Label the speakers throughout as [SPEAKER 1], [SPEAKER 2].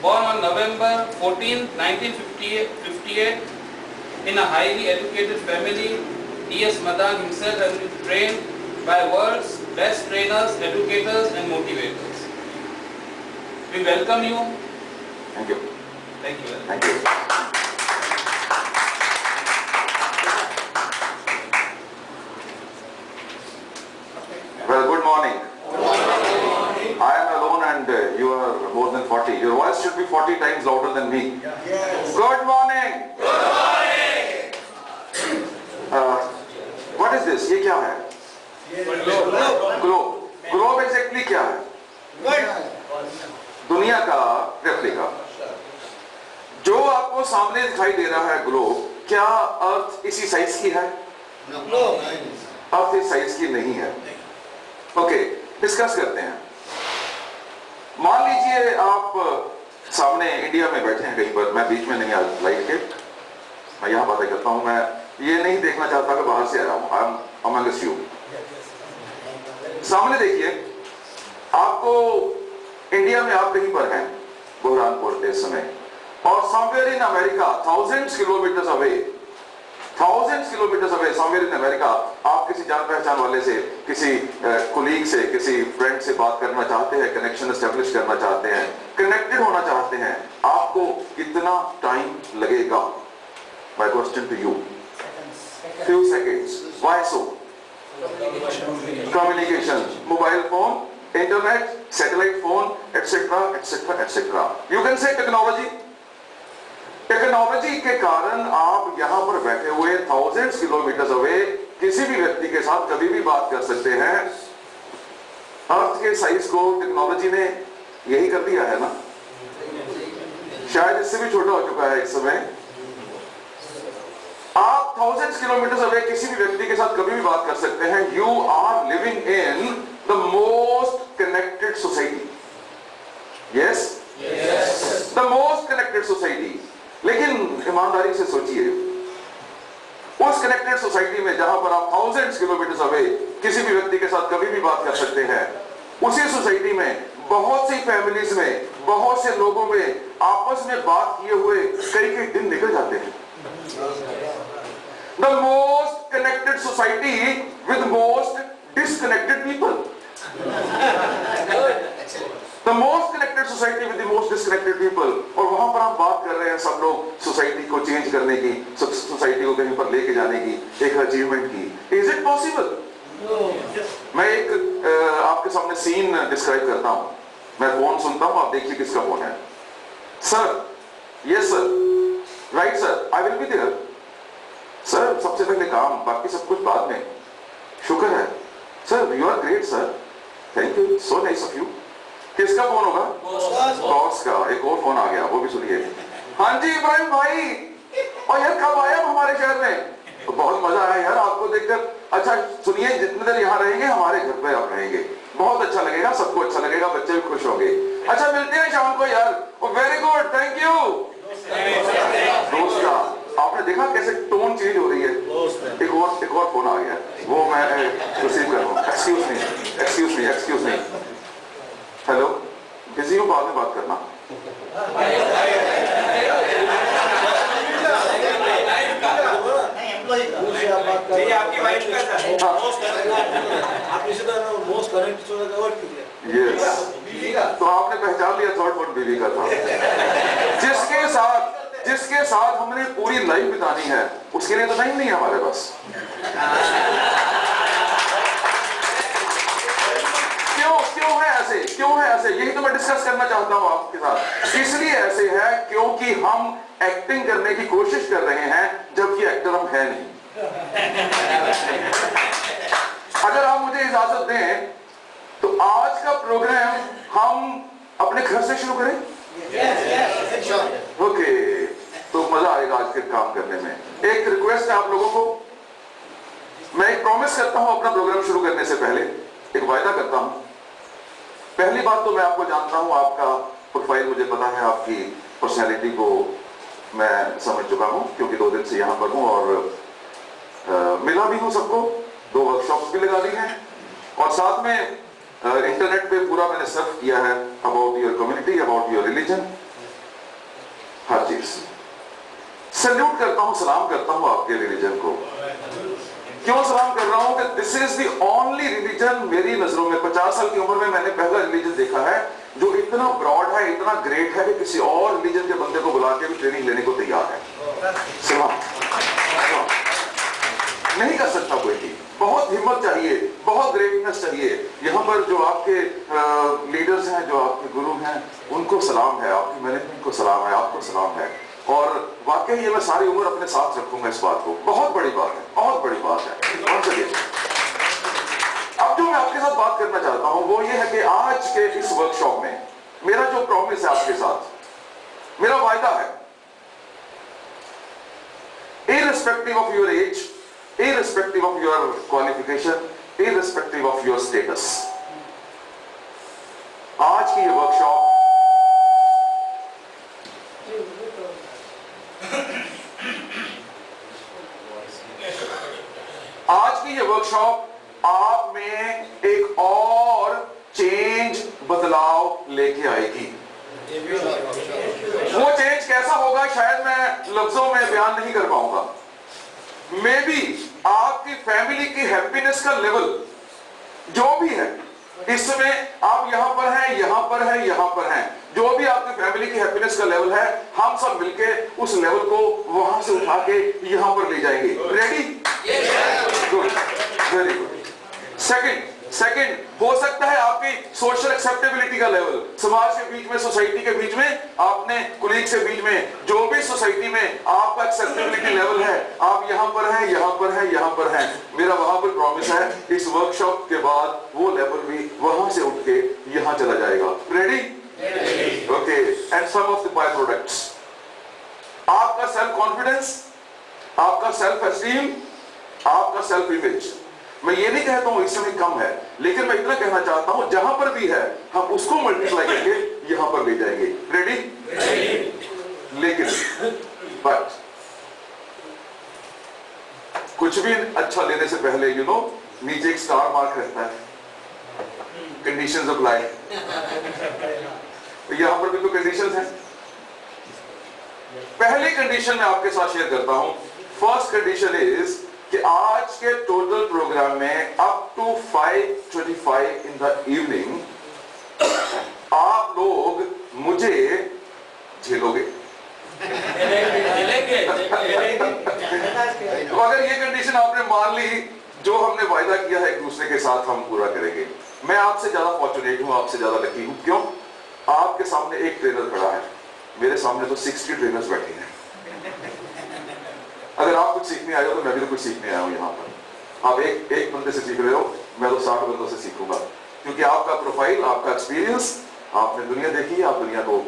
[SPEAKER 1] born on November 14, 1958 in a highly educated family. D.S. Madan himself has been trained by world's best trainers, educators and motivators. We welcome you.
[SPEAKER 2] Thank you.
[SPEAKER 1] Thank you.
[SPEAKER 2] Thank you. Well, good morning. I am alone and you are more than 40. Your voice should be 40 times louder than me.
[SPEAKER 3] Yes.
[SPEAKER 2] Good morning.
[SPEAKER 3] Good morning.
[SPEAKER 2] What is this? ये क्या है? Globe. Globe exactly क्या है? दुनिया का replica. जो आपको सामने दिखाई दे रहा है ग्लोब, क्या अर्थ इसी साइज की है? अर्थ इस साइज की नहीं है. ओके, डिस्कस करते हैं. मान लीजिए आप सामने इंडिया में बैठे हैं कहीं पर. मैं बीच में नहीं आ लाइट के, मैं यहाँ बातें करता हूँ. मैं ये नहीं देखना चाहता कि बाहर से आ रहा हूँ. I am Among Us you. सामने देखिए, आपको इंडिया में आप कहीं पर हैं, बुरहानपुर इस समय, और somewhere in America, thousands kilometres away, somewhere in America, आप किसी जान पहचान वाले से, किसी कोलीग से, किसी फ्रेंड से बात करना चाहते हैं, कनेक्शन एस्टेब्लिश करना चाहते हैं, कनेक्टेड होना चाहते हैं. आपको कितना टाइम लगेगा? My question to you. few seconds. Why so? Communication, mobile phone, internet, satellite phone, etc., etc., etc. You can say technology. Technology के कारण आप यहाँ पर बैठे हुए थाउजेंड्स किलोमीटर्स अवे किसी भी व्यक्ति के साथ कभी भी बात कर सकते हैं. अर्थ के साइज को टेक्नोलॉजी ने यही कर दिया है ना? शायद इससे भी छोटा हो चुका है इस समय. आप थाउजेंड्स किलोमीटर्स अवे किसी भी व्यक्ति के साथ कभी भी बात कर सकते हैं. You are living in the most connected society. Yes, the most connected society. लेकिन ईमानदारी से सोचिए, उस कनेक्टेड सोसाइटी में जहां पर आप थाउजेंड्स किलोमीटर्स अवे किसी भी व्यक्ति के साथ कभी भी बात कर सकते हैं, उसी सोसाइटी में बहुत सी फैमिलीज में, बहुत से लोगों में आपस में बात किए हुए कई दिन निकल जाते हैं. The most connected society with most disconnected people. The most connected society with the most disconnected people. और वहां पर हम बात कर रहे हैं सब लोग सोसाइटी को चेंज करने की, सोसाइटी को कहीं पर लेके जाने की, एक अचीवमेंट की. Is it possible? मैं एक आपके सामने सीन डिस्क्राइब करता हूं. मैं फोन सुनता हूं, आप देखिए किसका फोन है. Sir, yes sir, right sir, I will be there. Sir, सबसे पहले काम, बाकी सब कुछ बाद में. शुक्र है sir, you are great sir, thank you, so nice of you. किसका फोन होगा? बॉस का. एक और फोन आ गया, वो भी सुनिए. हाँ जी इब्राहिम भाई, और यार कब आए आप हमारे शहर में? तो बहुत मजा आया यार आपको देखकर. अच्छा सुनिए, जितने देर यहाँ रहेंगे हमारे घर पे आप रहेंगे, बहुत अच्छा लगेगा, सबको अच्छा लगेगा, बच्चे भी खुश होंगे. अच्छा मिलते हैं शाम को यार. Very good, thank you. दोस्त का आपने देखा कैसे टोन चेंज हो रही है. एक और फोन आ गया, वो मैं रिसीव कर रहा हूँ. Excuse me. हेलो, बिजी हूँ, बाद में बात करना.
[SPEAKER 3] आपकी वाइफ का
[SPEAKER 2] यस, तो आपने पहचान लिया, थर्ड वन बीवी का था. जिसके साथ हमने पूरी लाइफ बितानी है, उसके लिए तो टाइम नहीं है हमारे पास. क्यों है ऐसे? यही तो मैं डिस्कस करना चाहता हूं आपके साथ. इसलिए ऐसे है क्योंकि हम एक्टिंग करने की कोशिश कर रहे हैं, जबकि एक्टर हम है नहीं. अगर आप मुझे इजाजत दें तो आज का प्रोग्राम हम अपने घर से शुरू करें. ओके, तो मजा आएगा आज के काम करने में. एक रिक्वेस्ट है आप लोगों को. मैं एक प्रॉमिस करता हूं अपना प्रोग्राम शुरू करने से पहले, एक वायदा करता हूं. पहली बात तो मैं आपको जानता हूं, आपका प्रोफाइल मुझे पता है, आपकी पर्सनैलिटी को मैं समझ चुका हूं, क्योंकि 2 दिन से यहां पर हूं और मिला भी हूं सबको. 2 वर्कशॉप्स भी लगा ली हैं और साथ में इंटरनेट पे पूरा मैंने सर्च किया है about your community, about your religion. हर चीज। सल्यूट करता हूं, सलाम करता हूं आपके रिलीजन को। क्यों सलाम कर रहा हूं कि this is the only religion मेरी नजरों में, 50 साल की उम्र में मैंने पहला रिलीजन देखा है जो इतना ब्रॉड है, इतना ग्रेट है कि किसी और रिलीजन के बंदे को बुला के भी ट्रेनिंग लेने को तैयार है। सलाम नहीं कर सकता कोई भी। बहुत हिम्मत चाहिए, बहुत ग्रेटनेस चाहिए। यहाँ पर जो आपके लीडर्स हैं, जो आपके गुरु हैं, उनको सलाम है, आपकी मैनेजमेंट को सलाम है, आपको सलाम है। और वाकई ये मैं सारी उम्र अपने साथ रखूंगा इस बात को। बहुत बड़ी बात है, बहुत बड़ी बात है। और चलिए अब जो मैं आपके साथ बात करना चाहता हूं वो ये है कि आज के इस वर्कशॉप में मेरा जो प्रॉमिस है आपके साथ, मेरा वायदा है, irrespective of your age, irrespective of your qualification, irrespective of your status, आज की ये वर्कशॉप आप में एक और चेंज, बदलाव लेके आएगी। वो चेंज कैसा होगा शायद मैं लफ्जों में बयान नहीं कर पाऊंगा। मे बी आपकी फैमिली की हैप्पीनेस का लेवल जो भी है, इस समय आप यहां पर हैं, यहां पर हैं, यहां पर हैं, जो भी आपकी फैमिली की हैप्पीनेस का लेवल है, हम सब मिलके उस लेवल को वहां से उठा के यहां पर ले जाएंगे। Ready? Good, very good. Second हो सकता है आपकी सोशल एक्सेप्टेबिलिटी का लेवल, समाज के बीच में, सोसाइटी के बीच में, आपने कुलीग के बीच में, जो भी सोसाइटी में आपका एक्सेप्टेबिलिटी लेवल है, आप यहां पर हैं, यहां पर हैं, यहां पर हैं। मेरा वहां पर प्रॉमिस है इस वर्कशॉप के बाद वो लेवल भी वहां से उठ के यहां चला जाएगा। Ready? Okay. And some of the by products, आपका सेल्फ कॉन्फिडेंस, आपका सेल्फ एस्टीम, आपका सेल्फ इमेज। मैं ये नहीं कहता हूं इस समय कम है, लेकिन मैं इतना कहना चाहता हूं जहां पर भी है हम उसको मल्टीप्लाई करके यहां पर ले जाएंगे। रेडी? लेकिन बट कुछ भी अच्छा लेने से पहले नीचे एक स्टार मार्क रहता है, कंडीशंस अप्लाई। यहां पर भी तो कंडीशंस हैं। पहली कंडीशन मैं आपके साथ शेयर करता हूं। फर्स्ट कंडीशन इज कि आज के टोटल प्रोग्राम में up to 5:25 in the evening आप लोग मुझे झेलोगे। तो अगर ये कंडीशन आपने मान ली, जो हमने वायदा किया है एक दूसरे के साथ हम पूरा करेंगे। मैं आपसे ज्यादा फॉर्चुनेट हूं, आपसे ज्यादा लकी हूं। क्यों? आपके सामने एक ट्रेनर खड़ा है, मेरे सामने तो 60 ट्रेनर्स बैठे हैं। अगर आप कुछ सीखने आए हो तो मैं भी तो कुछ सीखने आया हूं। यहाँ पर आप एक बंदे से सीख रहे हो, मैं तो 60 बंदों से सीखूंगा, क्योंकि आपका प्रोफाइल, आपका एक्सपीरियंस, आपने दुनिया देखी है, आप दुनिया को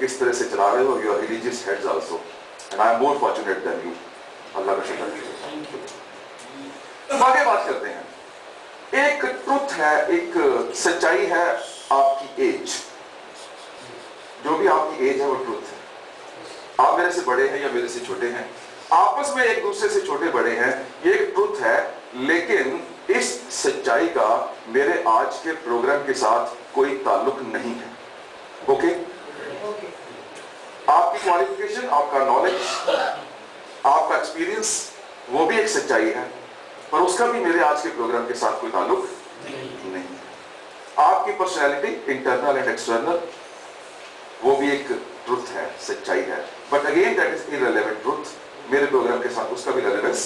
[SPEAKER 2] किस तरह से चला रहे हो। Your religious heads also, and I am more fortunate than you. अल्लाह का शुक्र है। आगे बात करते हैं। एक ट्रुथ है, एक सच्चाई है, आपकी एज। जो भी आपकी एज है वो ट्रुथ है। आप मेरे से बड़े हैं या मेरे से छोटे हैं, आपस में एक दूसरे से छोटे बड़े हैं, ये एक ट्रुथ है। लेकिन इस सच्चाई का मेरे आज के प्रोग्राम के साथ कोई ताल्लुक नहीं है। ओके? आपकी क्वालिफिकेशन, आपका नॉलेज, आपका एक्सपीरियंस, वो भी एक सच्चाई है, पर उसका भी मेरे आज के प्रोग्राम के साथ कोई ताल्लुक नहीं। आपकी पर्सनैलिटी, इंटरनल एंड एक्सटर्नल, वो भी एक ट्रुथ है, सच्चाई है, but again that is irrelevant truth. मेरे प्रोग्राम के साथ उसका भी रेलेवेंस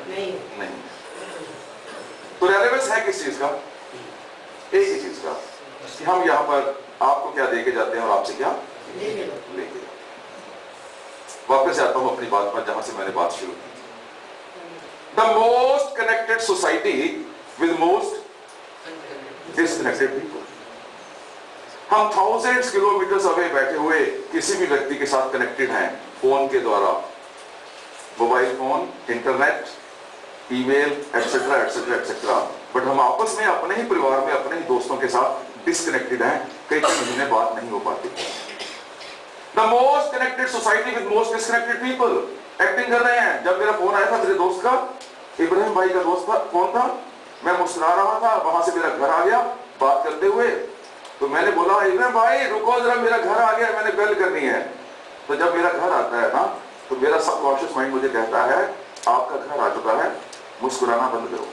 [SPEAKER 2] नहीं। तो रेलेवेंस है किस चीज का? एक ही चीज का, हम यहां पर आपको क्या देके जाते हैं और आपसे क्या लेके। वापस आता हूं अपनी बात पर जहां से मैंने बात शुरू की। The most connected society with most disconnected people. हम थाउजेंड्स किलोमीटर्स अवे बैठे हुए किसी भी व्यक्ति के साथ कनेक्टेड हैं फोन के द्वारा, mobile phone, internet, email, etcetera etcetera etcetera, but हम आपस में, अपने ही परिवार में, अपने ही दोस्तों के साथ डिस्कनेक्टेड हैं। कई महीने बात नहीं हो पाती। The most connected society with most disconnected people. Acting कर रहे हैं। जब मेरा फोन आया था मेरे दोस्त का, इब्राहिम भाई का दोस्त का फोन था, मैं मुस्कुरा रहा था, वहां से मेरा घर आ गया बात करते हुए, तो मैंने बोला इब्राहिम भाई रुको जरा, मेरा घर आ गया, मैंने बेल करनी है। तो जब मेरा घर आता है ना, तो मेरा सबकॉन्शियस माइंड मुझे कहता है आपका घर आ चुका है, मुस्कुराना बंद करो।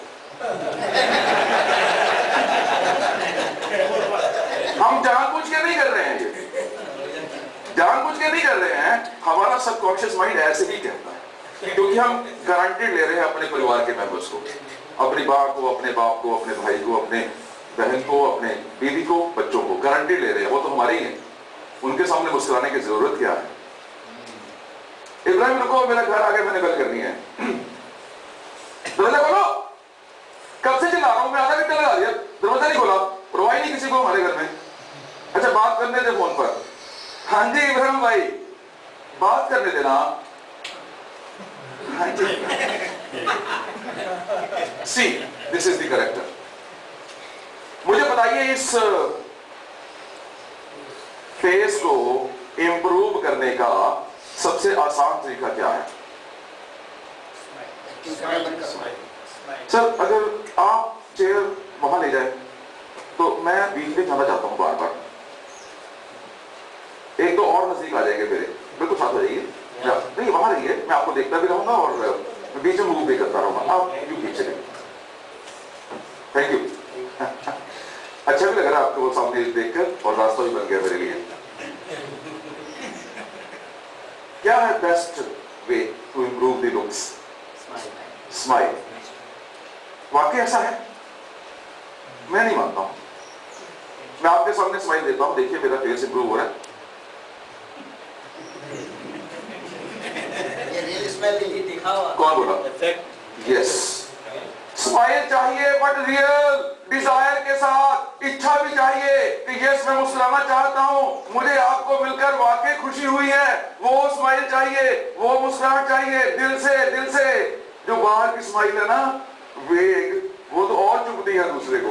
[SPEAKER 2] हम जानबूझ के नहीं कर रहे हैं, ये जानबूझ के नहीं कर रहे हैं, हमारा सबकॉन्शियस माइंड ऐसे ही कहता है, क्योंकि हम गारंटी ले रहे हैं अपने परिवार के मेंबर्स को, अपनी माँ को, अपने बाप को, अपने भाई को, अपने बहन को, अपने बीवी को, बच्चों को गारंटी ले रहे हैं, वो तो हमारी ही है, उनके सामने मुस्कुराने की जरूरत क्या है। इब्राहिम रुको, मेरा घर आगे, मैंने बेल करनी है। दरवाजा खोलो, कब से चिल्ला रहा हूं मैं, आधा घंटा लगा दिया, दरवाजा नहीं खोला, परवाही नहीं किसी को हमारे घर में। अच्छा बात करने दे फोन पर। हाँ जी इब्राहिम भाई, बात करने देना। हाँ जी। See this is the character. मुझे बताइए इस फेस को इंप्रूव करने का सबसे आसान तरीका क्या है? सर अगर आप चेयर वहां ले जाए तो मैं बीच में जाना चाहता हूं बार बार, एक तो और नजदीक आ जाएंगे मेरे, बिल्कुल साथ हो जाइए, नहीं वहां रहिए, मैं आपको देखता भी रहूंगा और मैं बीच में मूव भी करता रहूंगा, आप यू कीप चलिए। Thank you. अच्छा भी लग रहा है आपको वो सामने देखकर, और रास्ता भी बन गया मेरे लिए। क्या है best way to improve the looks? Smile. वाकई ऐसा है? मैं नहीं मानता हूं। मैं आपके सामने स्माइल देता हूं, देखिए मेरा फेस इंप्रूव हो रहा है। कौन बोला? यस, स्माइल चाहिए बट रियल डिजायर के साथ, इच्छा भी चाहिए कि यस मैं मुस्कुराना चाहता हूं, मुझे आपको मिलकर वाकई खुशी हुई है, वो स्माइल चाहिए, वो मुस्कुराहट चाहिए दिल से। जो बाहर की स्माइल है ना, वेग, वो तो और चुभती है दूसरे को,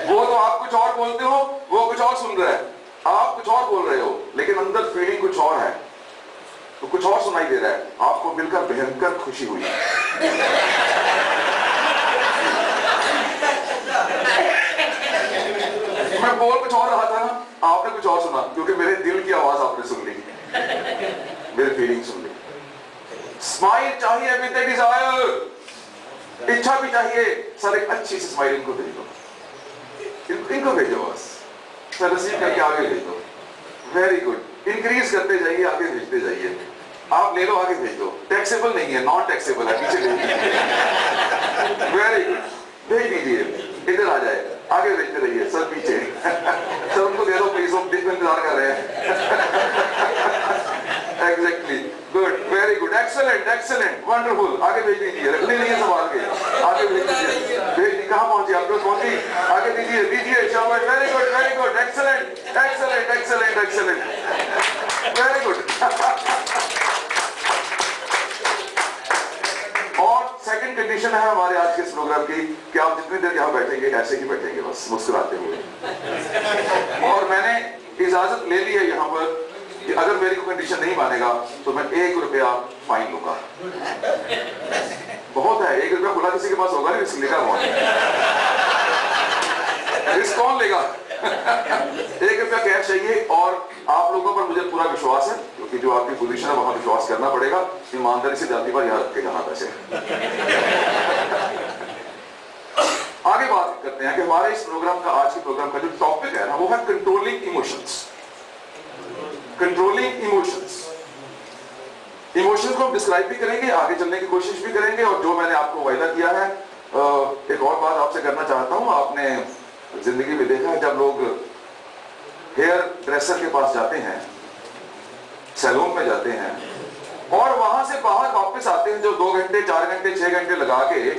[SPEAKER 2] वो तो आप कुछ और बोलते हो, वो कुछ और सुन रहा है, आप कुछ और बोल रहे हो, लेकिन अंदर फीलिंग कुछ और है, तो कुछ और सुनाई दे रहा है, आपको मिलकर भयंकर खुशी हुई। मैं बोल कुछ और रहा था ना, आपने कुछ और सुना, क्योंकि मेरे दिल की आवाज आपने सुन ली, मेरी फीलिंग सुन ली। स्माइल चाहिए विद द डिजायर, इच्छा भी चाहिए। सर एक अच्छी सी स्माइल इनको भेजो, इनको भेजो, बस सर रिसीव करके आगे भेजो। वेरी गुड, इंक्रीज करते जाइए, आगे भेजते जाइए। आप ले लो, आगे भेज दो। टैक्सेबल नहीं है, नॉन टैक्सेबल है, पीछे भेज दीजिए। वेरी गुड, भेज दीजिए, इधर आ जाए, आगे भेजते रहिए, सर पीछे। सर उनको दे दो पैसों, इंतजार कर रहे हैं। Exactly, good, very good, excellent, wonderful. आगे भेज दीजिए, रखने नहीं है संभाल के, आगे भेज दीजिए। भेज दी, कहाँ पहुंची आप लोग? पहुंची, आगे दीजिए, शाबाश, very good, excellent, very good. और सेकंड कंडीशन है हमारे आज के इस प्रोग्राम की कि आप जितनी देर यहाँ बैठेंगे ऐसे ही बैठेंगे, बस मुस्कुराते हुए। और मैंने इजाजत ले ली है यहाँ पर कि अगर मेरी कोई कंडीशन नहीं मानेगा तो मैं 1 रुपया फाइन लूंगा। बहुत है, 1 रुपया खुला किसी के पास होगा नहीं, रिस्क लेगा कौन? रिस्क कौन लेगा? 1 रुपया कैश चाहिए। और आप लोगों पर मुझे पूरा विश्वास है, क्योंकि जो आपकी पोजीशन है वहां विश्वास करना पड़ेगा। ईमानदारी से जाती बार यहाँ रख के जाना पैसे। आगे बात करते हैं कि हमारे इस प्रोग्राम का, आज के प्रोग्राम का जो टॉपिक है ना, वो है कंट्रोलिंग इमोशंस। कंट्रोलिंग इमोशंस को हम डिस्क्राइब भी करेंगे, आगे चलने की कोशिश भी करेंगे। और जो मैंने आपको वायदा किया है, एक और बात आपसे करना चाहता हूं। आपने जिंदगी में देखा है, जब लोग हेयर ड्रेसर के पास जाते हैं, सैलून में जाते हैं और वहां से बाहर वापस आते हैं, जो 2 घंटे 4 घंटे 6 घंटे लगा के,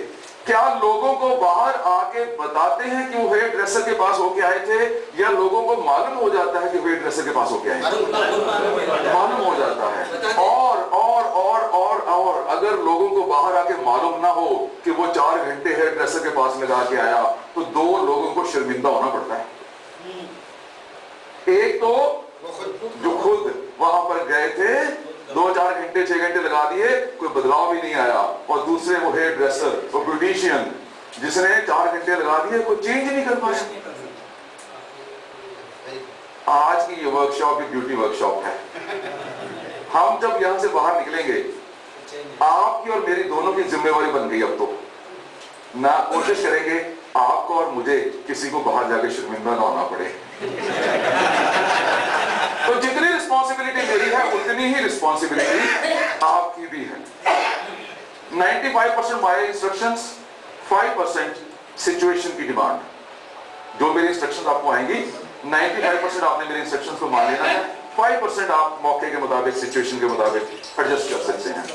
[SPEAKER 2] क्या लोगों को बाहर आके बताते हैं कि वो हेयर ड्रेसर के पास होके आए थे, या लोगों को मालूम हो जाता है कि हेयर ड्रेसर के पास होके आए? मालूम हो जाता है। और अगर लोगों को बाहर आके मालूम ना हो कि वो 4 घंटे हेयर ड्रेसर के पास लगा के आया, तो 2 लोगों को शर्मिंदा होना पड़ता है। एक तो जो खुद वहां पर गए थे, 2-4 घंटे 6 घंटे लगा दिए, कोई बदलाव भी नहीं आया, और दूसरे वो हेयर ड्रेसर, वो ब्यूटिशियन, जिसने 4 घंटे लगा दिए, कोई चेंज नहीं कर पाया। आज की ये वर्कशॉप एक ड्यूटी वर्कशॉप है। हम जब यहां से बाहर निकलेंगे, आपकी और मेरी दोनों की जिम्मेवारी बन गई। अब तो ना कोशिश करेंगे आपको और मुझे किसी को बाहर जाके शर्मिंदा ना होना पड़े। तो जितनी रिस्पॉन्सिबिलिटी मेरी है उतनी ही रिस्पॉन्सिबिलिटी आपकी भी है। 95% माय इंस्ट्रक्शंस, 5% सिचुएशन की डिमांड। जो मेरी इंस्ट्रक्शंस आपको आएंगी, 95% आपने मेरे इंस्ट्रक्शंस को मान लेना है, 5% आप मौके के मुताबिक, सिचुएशन के मुताबिक एडजस्ट कर सकते हैं।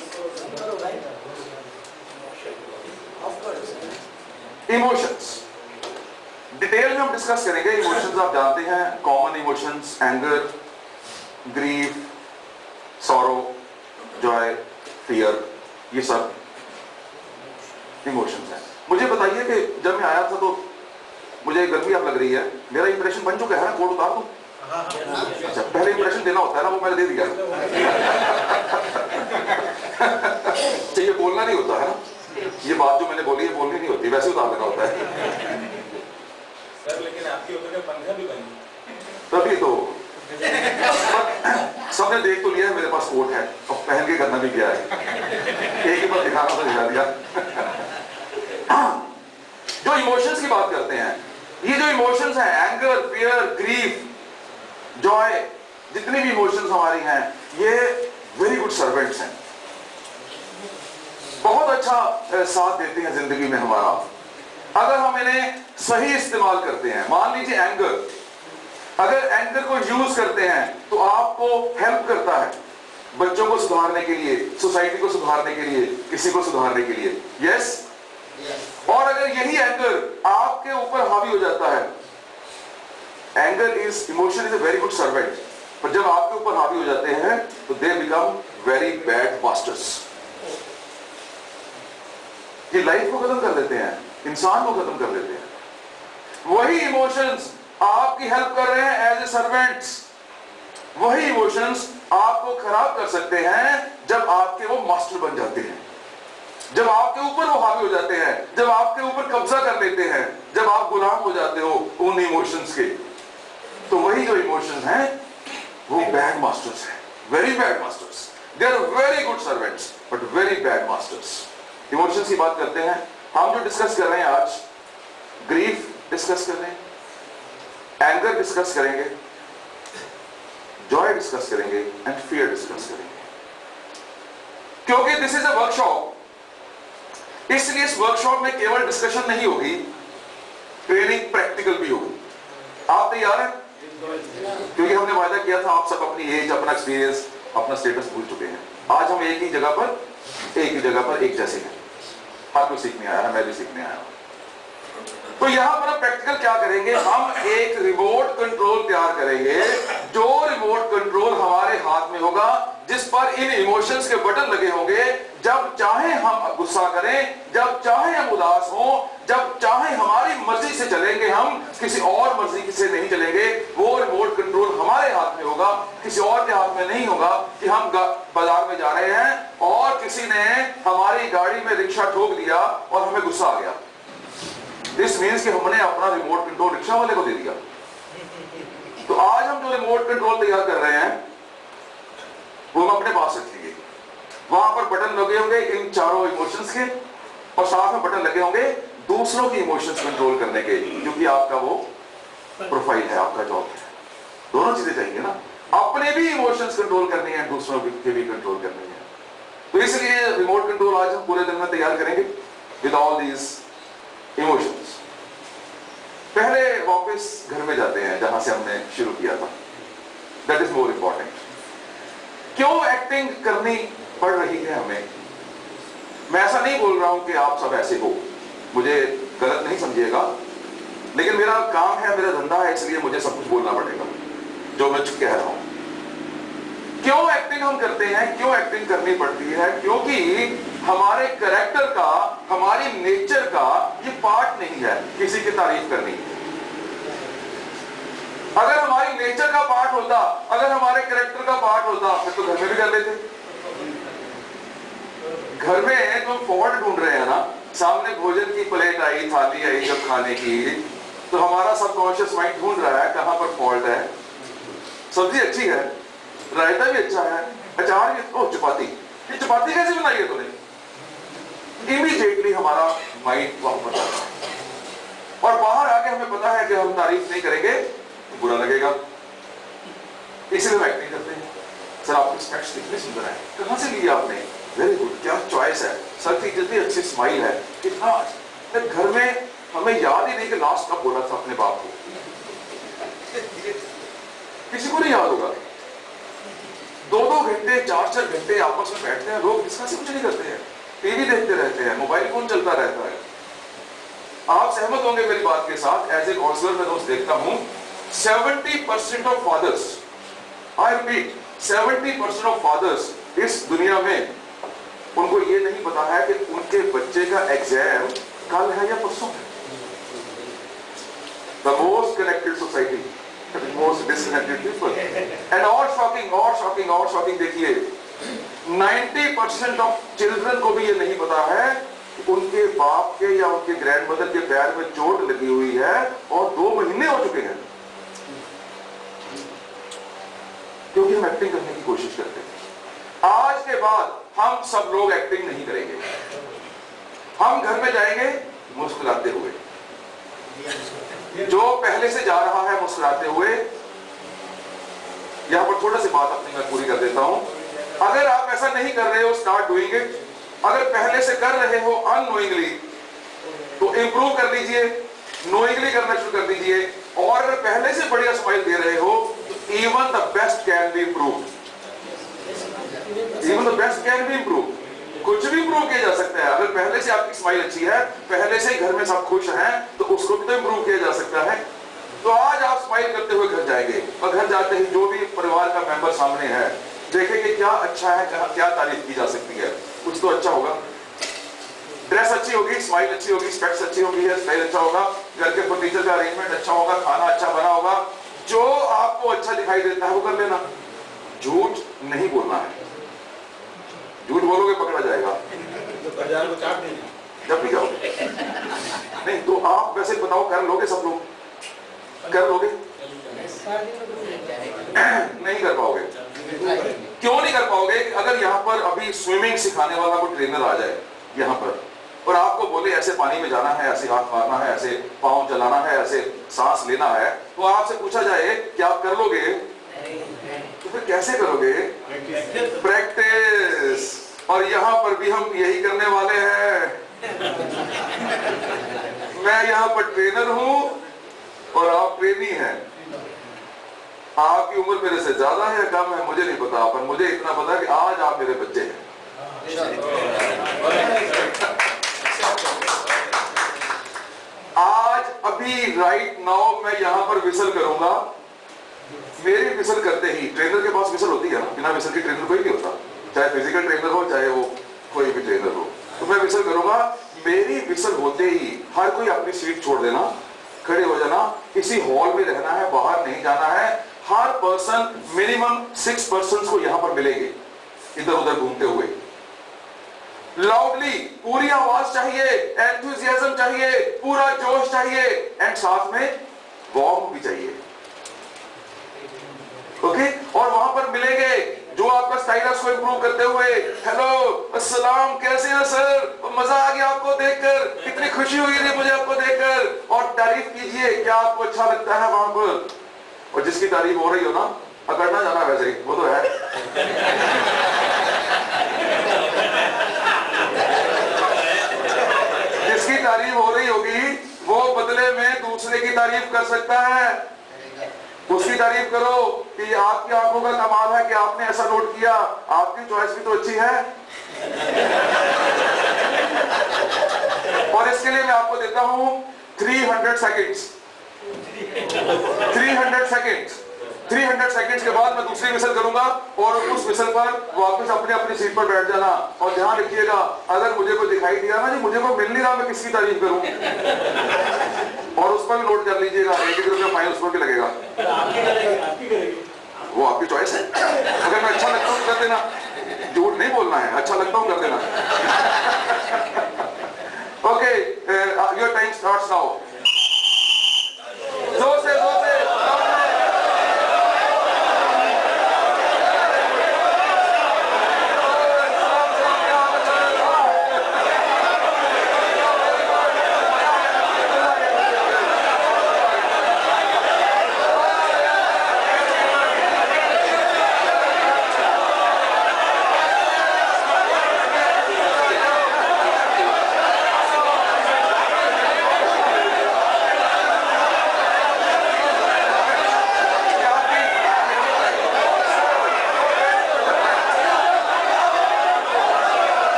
[SPEAKER 2] इमोशंस डिटेल में हम डिस्कस करेंगे। इमोशंस आप जानते हैं, common emotions, anger, grief, sorrow, Joy, fear, ये सब इमोशंस हैं। मुझे बताइए कि जब मैं आया था तो मुझे गर्मी अब लग रही है, मेरा इंप्रेशन बन चुका है ना, कोट उतार दूं? अच्छा, पहले इंप्रेशन देना होता है ना, वो मैंने दे दिया। तो ये बोलना नहीं होता है ना, ये बात जो मैंने बोली है बोलनी नहीं होती, वैसे उतार देना होता है।
[SPEAKER 3] सर लेकिन आपकी उम्र में 15 भी बनी,
[SPEAKER 2] तभी तो सबने देख तो लिया है मेरे पास कोट है, और पहन के करना भी क्या है, एक ही बार दिखाना तो दिखा दिया। जो इमोशंस की बात करते हैं, ये जो इमोशंस हैं, एंगर, फियर, ग्रीफ, जॉय, जितनी भी इमोशंस हमारी हैं, ये वेरी गुड सर्वेंट्स हैं। बहुत अच्छा साथ देते हैं जिंदगी में हमारा, अगर हम इन्हें सही इस्तेमाल करते हैं। मान लीजिए एंगर, अगर एंगर को यूज करते हैं तो आपको हेल्प करता है बच्चों को सुधारने के लिए, सोसाइटी को सुधारने के लिए, किसी को सुधारने के लिए। यस? और अगर यही एंगर आपके ऊपर हावी हो जाता है, anger is, emotion is a very good servant, पर जब आपके ऊपर हावी हो जाते हैं तो they become very bad masters. ये लाइफ को खत्म कर देते हैं, इंसान को खत्म कर देते हैं। वही इमोशंस आपकी हेल्प कर रहे हैं एज ए सर्वेंट्स, वही इमोशंस आपको खराब कर सकते हैं जब आपके वो मास्टर बन जाते हैं, जब आपके ऊपर वो हावी हो जाते हैं, जब आपके ऊपर कब्जा कर लेते हैं, जब आप गुलाम हो जाते हो उन इमोशंस के। तो वही जो इमोशंस हैं वो बैड मास्टर्स हैं, very bad masters. They are very good servants but very bad masters. Emotions की बात करते हैं हम। जो डिस्कस कर रहे हैं आज, ग्रीफ डिस्कस कर रहे हैं, एंगर डिस्कस करेंगे, जॉय डिस्कस करेंगे एंड फियर डिस्कस करेंगे। क्योंकि दिस इज अ वर्कशॉप, इसलिए इस वर्कशॉप में केवल डिस्कशन नहीं होगी, ट्रेनिंग प्रैक्टिकल भी होगी। आप तैयार हैं? क्योंकि हमने वादा किया था, आप सब अपनी एज, अपना एक्सपीरियंस, अपना स्टेटस भूल चुके हैं। आज हम एक ही जगह पर एक जैसे हैं। हर कोई सीखने आया है, मैं भी सीखने आया हूं। तो यहां पर हम प्रैक्टिकल क्या करेंगे, हम एक रिमोट कंट्रोल तैयार करेंगे, जो रिमोट कंट्रोल हमारे हाथ में होगा, जिस पर इन इमोशंस के बटन लगे होंगे। जब चाहे हम गुस्सा करें, जब चाहे हम उदास हों, जब चाहे हमारी मर्जी से चलेंगे, हम किसी और मर्जी से नहीं चलेंगे। वो रिमोट कंट्रोल हमारे हाथ में होगा, किसी और के हाथ में नहीं होगा। कि हम बाजार में जा रहे हैं और किसी ने हमारी गाड़ी में रिक्शा ठोक दिया और हमें गुस्सा आ गया, दिस मीन्स कि हमने अपना रिमोट कंट्रोल रिक्शा वाले को दे दिया। तो आज हम जो रिमोट कंट्रोल तैयार कर रहे हैं वो हम अपने पास रखेंगे। वहां पर बटन लगे होंगे इन चारों इमोशंस के, और साथ में बटन लगे होंगे दूसरों की इमोशंस कंट्रोल करने के, क्योंकि आपका वो प्रोफाइल है, आपका जॉब है। दोनों चीजें चाहिए ना, अपने भी इमोशंस कंट्रोल करनी है, दूसरों के भी कंट्रोल करनी है। तो इसलिए रिमोट कंट्रोल आज हम पूरे दिन में तैयार करेंगे विद ऑल दीज इमोशंस। पहले वापस घर में जाते हैं जहां से हमने शुरू किया था, दैट इज मोर इंपॉर्टेंट। क्यों एक्टिंग करनी पड़ रही है हमें? मैं ऐसा नहीं बोल रहा हूं कि आप सब ऐसे हो, मुझे गलत नहीं समझिएगा, लेकिन मेरा काम है, मेरा धंधा है, इसलिए मुझे सब कुछ बोलना पड़ेगा जो मैं कह रहा हूं। क्यों एक्टिंग हम करते हैं, क्यों एक्टिंग करनी पड़ती है? क्योंकि हमारे कैरेक्टर का, हमारी नेचर का ये पार्ट नहीं है किसी की तारीफ करनी। अगर हमारी नेचर का पार्ट होता, अगर हमारे कैरेक्टर का पार्ट होता, फिर तो घर में भी कर लेते। घर में तो फॉल्ट ढूंढ रहे हैं ना, सामने भोजन की प्लेट आई, थाली आई जब खाने की, तो हमारा सबकॉन्शियस माइंड ढूंढ रहा है कहां पर फॉल्ट है। सब्जी अच्छी है, रायता भी अच्छा है, अचार भी, ओ चपाती, ये चपाती कैसे बनाई है तूने? इमीडिएटली हमारा माइंड वहां पर जाता है और बाहर आके हमें पता है कि हम तारीफ नहीं करेंगे तो बुरा लगेगा, इसलिए हम एक्टिंग करते हैं। सर आपकी स्पेक्स कितने सुंदर है, कहां से लिए आपने? वेरी गुड, क्या चॉइस है सर की, कितनी अच्छी स्माइल है, कितना घर में हमें याद ही नहीं कि लास्ट कब बोला था अपने बाप को, किसी को नहीं याद होगा। 2-2 घंटे 4-4 घंटे आपस में बैठते हैं लोग, डिस्कस कुछ नहीं करते हैं, टीवी देखते रहते हैं, मोबाइल फोन चलता रहता है। आप सहमत होंगे मेरी बात के साथ, एज ए काउंसलर मैं रोज देखता हूं 70% of fathers, I repeat 70% of fathers इस दुनिया में उनको ये नहीं पता है कि उनके बच्चे का एग्जाम कल है या परसों है। The most connected society, most disconnected people, and और शॉकिंग देखिए 90% ऑफ चिल्ड्रन को भी ये नहीं पता है कि उनके बाप के या उनके ग्रैंडमदर के पैर में चोट लगी हुई है और 2 महीने हो चुके हैं, क्योंकि हम एक्टिंग करने की कोशिश करते हैं। आज के बाद हम सब लोग एक्टिंग नहीं करेंगे, हम घर में जाएंगे मुस्कुराते हुए, जो पहले से जा रहा है मुस्कुराते हुए। यहां पर थोड़ा सी बात अपनी मैं पूरी कर देता हूं। अगर आप ऐसा नहीं कर रहे हो, स्टार्ट डूइंग इट। अगर पहले से कर रहे हो अननोइंगली तो इंप्रूव कर लीजिए, नोइंगली करना शुरू कर दीजिए। और अगर पहले से बढ़िया स्माइल दे रहे हो तो even the best can be improve, even the best can be improve. कुछ भी इंप्रूव किया जा सकता है। अगर पहले से आपकी स्माइल अच्छी है, पहले से ही घर में सब खुश हैं, तो उसको भी तो इंप्रूव किया जा सकता है। तो आज आप स्माइल करते हुए घर जाएंगे और घर जाते ही जो भी परिवार का मेंबर सामने है देखेंगे क्या अच्छा है, क्या तारीफ की जा सकती है, कुछ तो अच्छा होगा। ड्रेस अच्छी होगी, स्माइल अच्छी होगी, स्पेक्स अच्छी होगी, हेयर स्टाइल अच्छा होगा, घर के फर्नीचर का अरेंजमेंट अच्छा होगा, खाना अच्छा बना होगा। जो आपको अच्छा दिखाई देता है वो कर लेना, झूठ नहीं बोलना है। झूठ बोलोगे पकड़ा जाएगा, जब भी जाओगे। नहीं तो आप वैसे बताओ, कर लोगे? सब लोग कर लोगे? नहीं कर पाओगे। क्यों नहीं कर पाओगे? अगर यहाँ पर अभी स्विमिंग सिखाने वाला कोई ट्रेनर आ जाए यहाँ पर और आपको बोले ऐसे पानी में जाना है, ऐसे हाथ मारना है, ऐसे पाँव चलाना है, ऐसे सांस लेना है, तो आपसे पूछा जाए कि आप कर लोगे? तो फिर कैसे करोगे? प्रैक्टिस। और यहाँ पर भी हम यही करने वाले हैं। मैं यहाँ पर ट्रेनर हूँ और आप ट्रेनी हैं। आपकी उम्र मेरे से ज्यादा है या कम है मुझे नहीं पता, पर मुझे इतना पता है कि आज आप मेरे बच्चे हैं। आज अभी राइट नाउ मैं यहाँ पर विसल करूंगा। मेरी विसल करते ही, ट्रेनर के पास विसल होती है ना, बिना विसल के ट्रेनर कोई नहीं होता, चाहे फिजिकल ट्रेनर हो चाहे वो कोई भी ट्रेनर हो। तो मैं विसल करूंगा, मेरी विसल होते ही हर कोई अपनी सीट छोड़ देना, खड़े हो जाना, इसी हॉल में रहना है, बाहर नहीं जाना है। हर पर्सन, मिनिमम 6 पर्सन को यहां पर मिलेंगे इधर उधर घूमते हुए। लाउडली, पूरी आवाज चाहिए, एंथुसियाज्म चाहिए, पूरा जोश चाहिए, एंड साथ में वार्म भी चाहिए। ओके? और वहां पर मिलेंगे जो आपका स्टाइलस को इंप्रूव करते हुए, हेलो, अस्सलाम, कैसे हैं सर, मजा आ गया आपको देखकर, कितनी खुशी हुई थी मुझे आपको देखकर, और तारीफ कीजिए क्या आपको अच्छा लगता है वहां पर। और जिसकी तारीफ हो रही हो ना, अकड़ना जाना वैसे ही, वो तो है। जिसकी तारीफ हो रही होगी वो बदले में दूसरे की तारीफ कर सकता है। उसकी तारीफ करो कि आपकी आंखों का कमाल है कि आपने ऐसा नोट किया, आपकी चॉइस भी तो अच्छी है। और इसके लिए मैं आपको देता हूं 300 सेकंड्स। 300 सेकंड्स के बाद मैं दूसरी विसल करूंगा और उस विसल पर वापस अपने अपनी सीट पर बैठ जाना। और ध्यान रखिएगा, अगर मुझे को दिखाई दिया ना जी, मुझे को मिल नहीं रहा, मैं किसकी तारीफ करूं, और उस पर भी नोट कर लीजिएगा, 1 रुपया फाइन उस पर भी लगेगा। वो आपकी चॉइस है। अगर मैं अच्छा लगता हूं तो कर देना, झूठ नहीं बोलना है, अच्छा लगता हूं कर देना। Okay, your time starts now. जोर से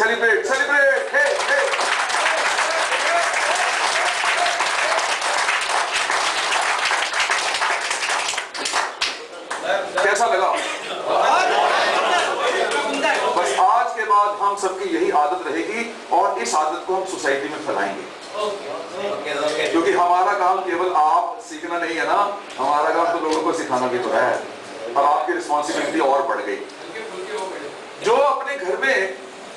[SPEAKER 2] सेलिब्रेट सेलिब्रेट हे हे। कैसा लगा? बस आज के बाद हम सबकी यही आदत रहेगी और इस आदत को हम सोसाइटी में फैलाएंगे, क्योंकि हमारा काम केवल आप सीखना नहीं है ना, हमारा काम तो लोगों को सिखाना भी तो है, और आपकी रिस्पॉन्सिबिलिटी और बढ़ गई। जो अपने घर में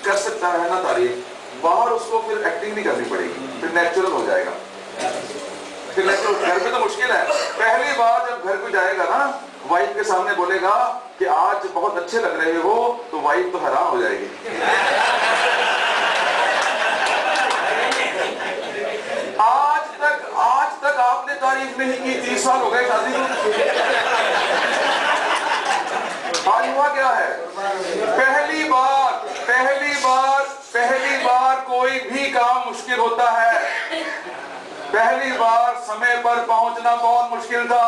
[SPEAKER 2] कर सकता है ना तारीफ, बाहर उसको फिर एक्टिंग नहीं करनी पड़ेगी, फिर नेचुरल हो जाएगा। फिर नेचुरल, घर में तो मुश्किल है। पहली बार जब घर को जाएगा ना, वाइफ के सामने बोलेगा कि आज बहुत अच्छे लग रहे हो, तो वाइफ तो हैरान हो जाएगी। आज तक आपने तारीफ नहीं की, 30 साल हो गए शादी को। आज हुआ क्या है? पहली बार कोई भी काम मुश्किल होता है। पहली बार समय पर पहुंचना बहुत मुश्किल था,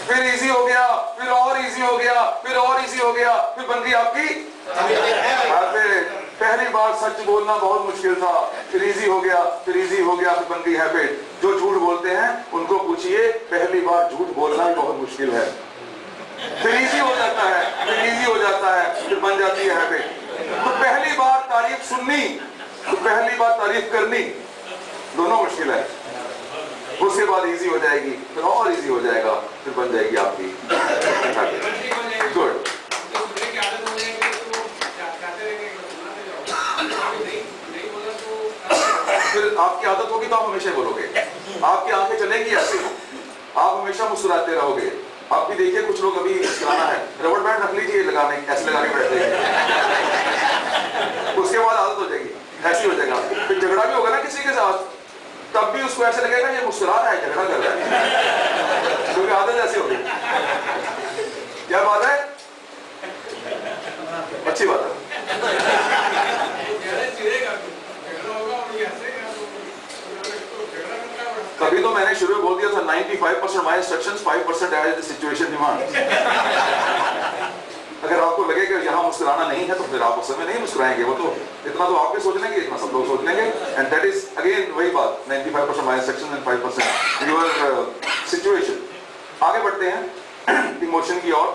[SPEAKER 2] फिर इजी हो गया, फिर और इजी हो गया, फिर और इजी हो गया, फिर बन गई आपकी हैबिट। पहली बार सच बोलना बहुत मुश्किल था, फिर इजी हो गया, फिर इजी हो गया, फिर बन गई हैबिट। जो झूठ बोलते हैं उनको पूछिए, पहली बार झूठ बोलना भी बहुत मुश्किल है, फिर इजी हो जाता है, फिर इजी हो जाता है, फिर बन जाती है हैबिट। तो पहली बार तारीफ सुननी, तो पहली बार तारीफ करनी, दोनों मुश्किल है। उसके बाद इजी हो जाएगी, फिर और इजी हो जाएगा, फिर बन जाएगी आपकी गुड। फिर आपकी आदत होगी तो आप हमेशा बोलोगे, आपकी आंखें चलेंगी ऐसे, आप हमेशा मुस्कुराते रहोगे। आप भी देखिए, कुछ लोग अभी मुस्कुराना है, रबड़ बैंड रख लीजिए लगाने, ऐसे लगा के बैठ जाएंगे, उसके बाद आदत हो जाएगी, ऐसी हो जाएगा। फिर झगड़ा भी होगा ना किसी के साथ, तब भी उसको ऐसे लगेगा ये मुस्कुरा रहा है, झगड़ा कर रहा है, क्योंकि आदत ऐसी होगी। क्या बात है? अच्छी बात है। तभी तो मैंने शुरू में बोल दिया था 95% my instructions, 5% as the situation demands. अगर आपको लगे कि यहाँ मुस्कुराना नहीं है तो फिर आप उस समय नहीं मुस्कुराएंगे, वो तो इतना तो आप भी सोच लेंगे, इतना सब लोग सोच लेंगे। एंड दैट इज अगेन वही बात, 95% my instructions and 5% your situation. आगे बढ़ते हैं इमोशन की ओर।